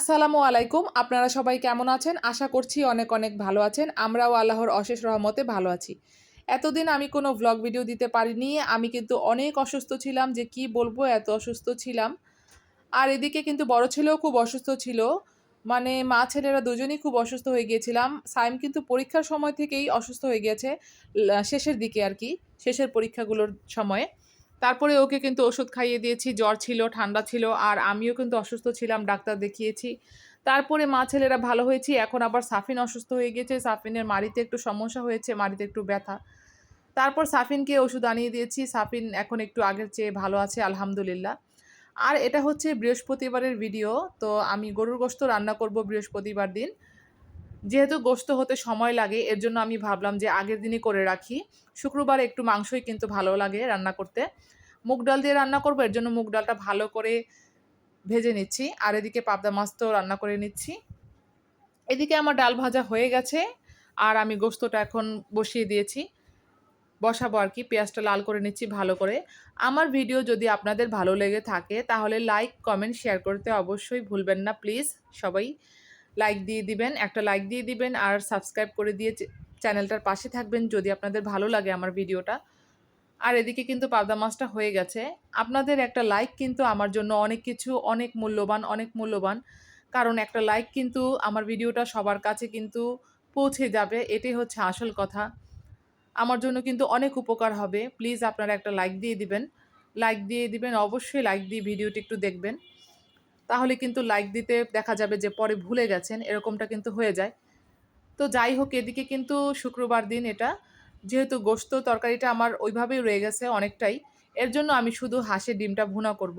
আসসালামু আলাইকুম। আপনারা সবাই কেমন আছেন? আশা করছি অনেক অনেক ভালো আছেন। আমরাও আল্লাহর অশেষ রহমতে ভালো আছি। এতদিন আমি কোনো ভ্লগ ভিডিও দিতে পারিনি। আমি কিন্তু অনেক অসুস্থ ছিলাম, যে কি বলবো, এত অসুস্থ ছিলাম। আর এদিকে কিন্তু বড় ছেলেও খুব অসুস্থ ছিল। মানে মা ছেলেরা দুজনেই খুব অসুস্থ হয়ে গিয়েছিলাম। সাইম কিন্তু পরীক্ষার সময় থেকেই অসুস্থ হয়ে গিয়েছে। শেষের দিকে আরকি, শেষের পরীক্ষাগুলোর সময়ে। তারপরে ওকে কিন্তু ওষুধ খাইয়ে দিয়েছি, জ্বর ছিল, ঠান্ডা ছিল, আর আমিও কিন্তু অসুস্থ ছিলাম, ডাক্তার দেখিয়েছি। তারপরে মা ছেলেরা ভালো হয়েছি। এখন আবার সাফিন অসুস্থ হয়ে গিয়েছে। সাফিনের মাড়িতে একটু সমস্যা হয়েছে, মাড়িতে একটু ব্যথা। তারপর সাফিনকে ওষুধ আনিয়ে দিয়েছি। সাফিন এখন একটু আগের চেয়ে ভালো আছে, আলহামদুলিল্লাহ। আর এটা হচ্ছে বৃহস্পতিবারের ভিডিও। তো আমি গরুর গোশত রান্না করব বৃহস্পতিবার দিন। যেহেতু গোশত হতে সময় লাগে, এর জন্য আমি ভাবলাম যে আগের দিনই করে রাখি। শুক্রবার একটু মাংসই কিন্তু ভালো লাগে রান্না করতে। মুগ ডাল দিয়ে রান্না করব, এর জন্য মুগ ডালটা ভালো করে ভেজে নিচ্ছি। আর এদিকে পাবদা মাছ তো রান্না করে নিচ্ছি। এদিকে আমার ডাল ভাজা হয়ে গেছে, আর আমি গোশতটা এখন বসিয়ে দিয়েছি। বসাবো আর কি, পেঁয়াজটা লাল করে নিচ্ছি ভালো করে। আমার ভিডিও যদি আপনাদের ভালো লেগে থাকে তাহলে লাইক, কমেন্ট, শেয়ার করতে অবশ্যই ভুলবেন না প্লিজ। সবাই লাইক দিয়ে দিবেন, একটা লাইক দিয়ে দিবেন, আর সাবস্ক্রাইব করে দিয়ে চ্যানেলটার পাশে থাকবেন যদি আপনাদের ভালো লাগে আমার ভিডিওটা। আর এদিকে কিন্তু পাবদা মাছটা হয়ে গেছে। আপনাদের একটা লাইক কিন্তু আমার জন্য অনেক কিছু, অনেক মূল্যবান, অনেক মূল্যবান। কারণ একটা লাইক কিন্তু আমার ভিডিওটা সবার কাছে কিন্তু পৌঁছে যাবে, এটাই হচ্ছে আসল কথা। আমার জন্য কিন্তু অনেক উপকার হবে। প্লিজ আপনারা একটা লাইক দিয়ে দিবেন। লাইক দিয়ে দিবেন, অবশ্যই লাইক দিয়ে ভিডিওটি একটু দেখবেন। তাহলে কিন্তু লাইক দিতে দেখা যাবে যে পরে ভুলে গেছেন, এরকমটা কিন্তু হয়ে যায়। তো যাই হোক, এদিকে কিন্তু শুক্রবার দিন এটা, যেহেতু গোশত তরকারিটা আমার ওইভাবেই রয়ে গেছে অনেকটাই, এর জন্য আমি শুধু হাঁসের ডিমটা ভুনা করব।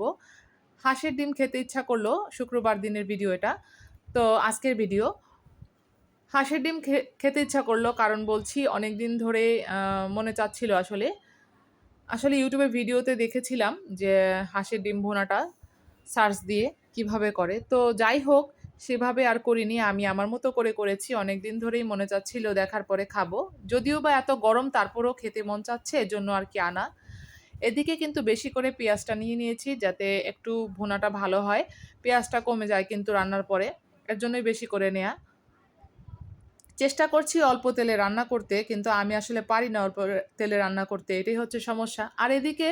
হাঁসের ডিম খেতে ইচ্ছা করলো, শুক্রবার দিনের ভিডিও এটা। তো আজকের ভিডিও হাঁসের ডিম খেতে ইচ্ছা করলো, কারণ বলছি অনেক দিন ধরে মনে চাচ্ছিল আসলে। আসলে ইউটিউবে ভিডিওতে দেখেছিলাম যে হাঁসের ডিম ভুনাটা সার্চ দিয়ে কিভাবে করে। তো যাই হোক, সেভাবে আর করিনি, আমি আমার মতো করে করেছি। অনেক দিন ধরেই মনে চাচ্ছিল, দেখার পরে খাবো। যদিও বা এত গরম, তারপরেও খেতে মন চাচ্ছে, এজন্য আর কি আনা। এদিকে কিন্তু বেশি করে পেঁয়াজটা নিয়ে নিয়েছি, যাতে একটু ভুনাটা ভালো হয়। পেঁয়াজটা কমে যায় কিন্তু রান্নার পরে, এর জন্যই বেশি করে নেয়া। চেষ্টা করছি অল্প তেলে রান্না করতে, কিন্তু আমি আসলে পারি না অল্প তেলে রান্না করতে, এটাই হচ্ছে সমস্যা। আর এদিকে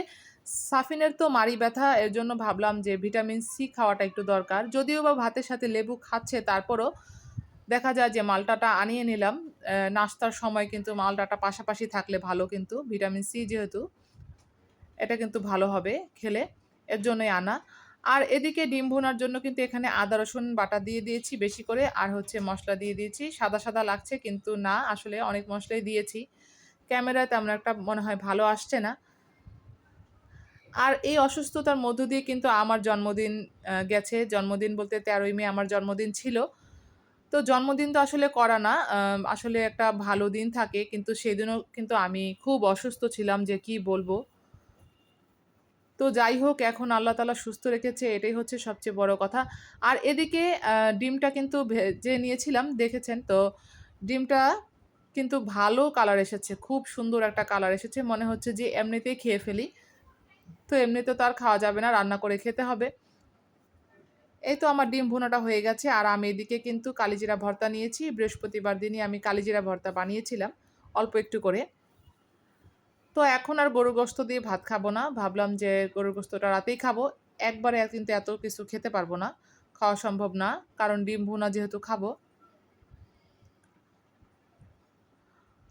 সাফিনের তো মাড়ি ব্যথা, এর জন্য ভাবলাম যে ভিটামিন সি খাওয়াটা একটু দরকার। যদিও বা ভাতের সাথে লেবু খাচ্ছে, তারপরও দেখা যায় যে মালটাটা আনিয়ে নিলাম। নাস্তার সময় কিন্তু মালটাটা পাশাপাশি থাকলে ভালো, কিন্তু ভিটামিন সি যেহেতু, এটা কিন্তু ভালো হবে খেলে, এর জন্যই আনা। আর এদিকে ডিম ভুনার জন্য কিন্তু এখানে আদা রসুন বাটা দিয়ে দিয়েছি বেশি করে, আর হচ্ছে মশলা দিয়ে দিয়েছি। সাদা সাদা লাগছে কিন্তু না, আসলে অনেক মশলাই দিয়েছি। ক্যামেরায় তেমন একটা মনে হয় ভালো আসছে না। আর এই অসুস্থতার মধ্য দিয়ে কিন্তু আমার জন্মদিন গেছে। জন্মদিন বলতে ১৩ই মে আমার জন্মদিন ছিল। তো জন্মদিন তো আসলে করা না, আসলে একটা ভালো দিন থাকে, কিন্তু সেদিনও কিন্তু আমি খুব অসুস্থ ছিলাম, যে কি বলবো। তো যাই হোক, এখন আল্লাহ তাআলা সুস্থ রেখেছে, এটাই হচ্ছে সবচেয়ে বড় কথা। আর এদিকে ডিমটা কিন্তু ভেজে নিয়েছিলাম, দেখেছেন তো। ডিমটা কিন্তু ভালো কালার এসেছে, খুব সুন্দর একটা কালার এসেছে। মনে হচ্ছে যে এমনিতেই খেয়ে ফেলি। তো এমনিতে তো আর খাওয়া যাবে না, রান্না করে খেতে হবে। এই তো আমার ডিম ভুনাটা হয়ে গেছে, আর আমি এদিকে কিন্তু কালিজিরা ভর্তা নিয়েছি। বৃহস্পতিবার দিনই আমি কালিজিরা ভর্তা বানিয়েছিলাম, অল্প একটু করে। তো এখন আর গরুর গোশত দিয়ে ভাত খাবো না। ভাবলাম যে গরুর গোশতটা রাতেই খাবো। একবারে কিন্তু এত কিছু খেতে পারবো না। খাওয়া সম্ভব না। কারণ ডিম ভুনা যেহেতু খাবো।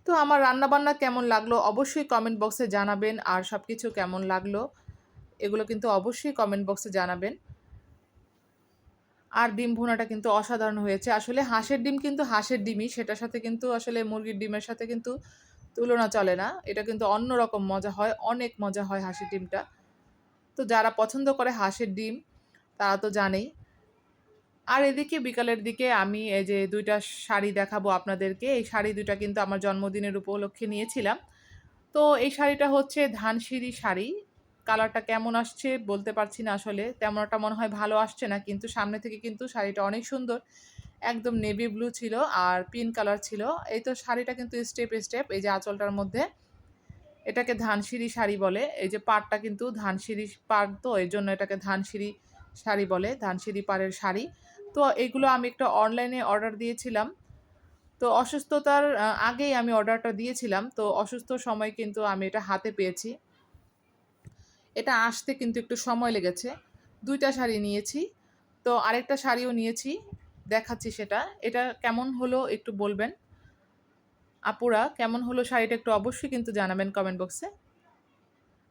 তো আমার রান্নাবান্না কেমন লাগলো অবশ্যই কমেন্ট বক্সে জানাবেন। আর সবকিছু কেমন লাগলো এগুলো কিন্তু অবশ্যই কমেন্ট বক্সে জানাবেন। আর ডিম ভুনাটা কিন্তু অসাধারণ হয়েছে। আসলে হাঁসের ডিম কিন্তু হাঁসের ডিমই। সেটার সাথে কিন্তু আসলে মুরগির ডিমের সাথে কিন্তু তুলনা চলে না। এটা কিন্তু অন্যরকম মজা হয়। অনেক মজা হয় হাঁসের ডিমটা। তো যারা পছন্দ করে হাঁসের ডিম তারা তো জানেই। আর এদিকে বিকালের দিকে আমি এই যে ২ টা শাড়ি দেখাবো আপনাদেরকে। এই শাড়ি ২ টা কিন্তু আমার জন্মদিনের উপলক্ষে নিয়েছিলাম। তো এই শাড়িটা হচ্ছে ধানসিঁড়ি শাড়ি। কালারটা কেমন আসছে বলতে পারছি না আসলে। তেমন একটা মনে হয় ভালো আসছে না। কিন্তু সামনে থেকে কিন্তু শাড়িটা অনেক সুন্দর। একদম নেভি ব্লু ছিল আর পিঙ্ক কালার ছিল। এই তো শাড়িটা কিন্তু স্টেপ, স্টেপ এই যে আঁচলটার মধ্যে, এটাকে ধানসিঁড়ি শাড়ি বলে। এই যে পাড়টা কিন্তু ধানসিঁড়ি পাড়, তো এজন্য এটাকে ধানসিঁড়ি শাড়ি বলে, ধানসিঁড়ি পাড়ের শাড়ি। তো এগুলো আমি একটা অনলাইনে অর্ডার দিয়েছিলাম। তো অসুস্থতার আগেই আমি অর্ডারটা দিয়েছিলাম। তো অসুস্থ সময় কিন্তু আমি এটা হাতে পেয়েছি। এটা আসতে কিন্তু একটু সময় লেগেছে। ২ টা শাড়ি নিয়েছি। তো আরেকটা শাড়িও নিয়েছি। দেখাচ্ছি সেটা। এটা কেমন হলো একটু বলবেন। আপুরা কেমন হলো শাড়িটা একটু অবশ্যই কিন্তু জানাবেন কমেন্ট বক্সে।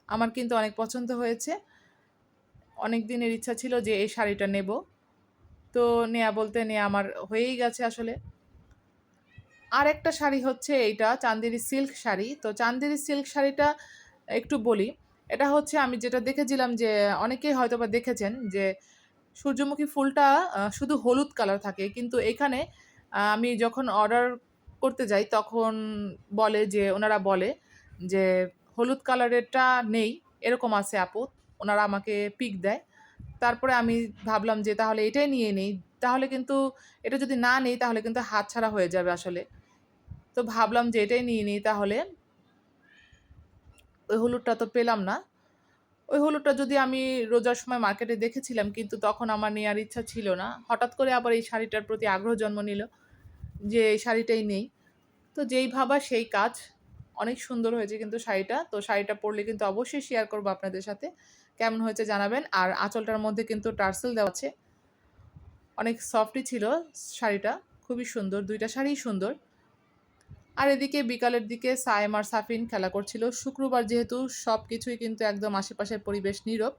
আমার কিন্তু অনেক পছন্দ হয়েছে। অনেক দিনের ইচ্ছা ছিল যে এই শাড়িটা নেব। তো নেয়া বলতে নেয়া আমার হয়েই গেছে আসলে। আরেকটা শাড়ি হচ্ছে এইটা চান্দেরি সিল্ক শাড়ি। তো চান্দেরি সিল্ক শাড়িটা একটু বলি। এটা হচ্ছে আমি যেটা দেখেছিলাম যে অনেকেই হয়তোবা দেখেছেন যে সূর্যমুখী ফুলটা শুধু হলুদ কালার থাকে। কিন্তু এখানে আমি যখন অর্ডার করতে যাই তখন ওনারা বলে যে হলুদ কালারেরটা নেই, এরকম আছে আপু। ওনারা আমাকে পিক দেয়। তারপরে আমি ভাবলাম যে তাহলে এটাই নিয়ে নেই। তাহলে কিন্তু এটা যদি না নেই তাহলে কিন্তু হাতছাড়া হয়ে যাবে আসলে। তো ভাবলাম যে এটাই নিয়ে নিই তাহলে। ওই হলুদটা তো পেলাম না। ওই হলুদটা যদি আমি রোজার সময় মার্কেটে দেখেছিলাম কিন্তু তখন আমার নেয়ার ইচ্ছা ছিল না। হঠাৎ করে আবার এই শাড়িটার প্রতি আগ্রহ জন্ম নিল যে এই শাড়িটাই নেই। তো যেই ভাবা সেই কাজ। অনেক সুন্দর হয়েছে কিন্তু শাড়িটা। তো শাড়িটা পরলে কিন্তু অবশ্যই শেয়ার করব আপনাদের সাথে। কেমন হয়েছে জানাবেন। আর আঁচলটার মধ্যে কিন্তু টার্সেল দেওয়া আছে। অনেক সফটই ছিল শাড়িটা। খুবই সুন্দর। ২ টা শাড়িই সুন্দর। আর এদিকে বিকালের দিকে সায়েম আর সাফিন খেলা করছিল। শুক্রবার যেহেতু সবকিছুই কিন্তু একদম আশেপাশের পরিবেশ নীরব।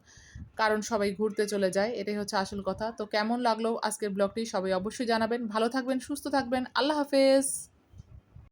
কারণ সবাই ঘুরতে চলে যায়। এটাই হচ্ছে আসল কথা। তো কেমন লাগলো আজকের ব্লগটি সবাই অবশ্যই জানাবেন। ভালো থাকবেন, সুস্থ থাকবেন। আল্লাহ হাফেজ।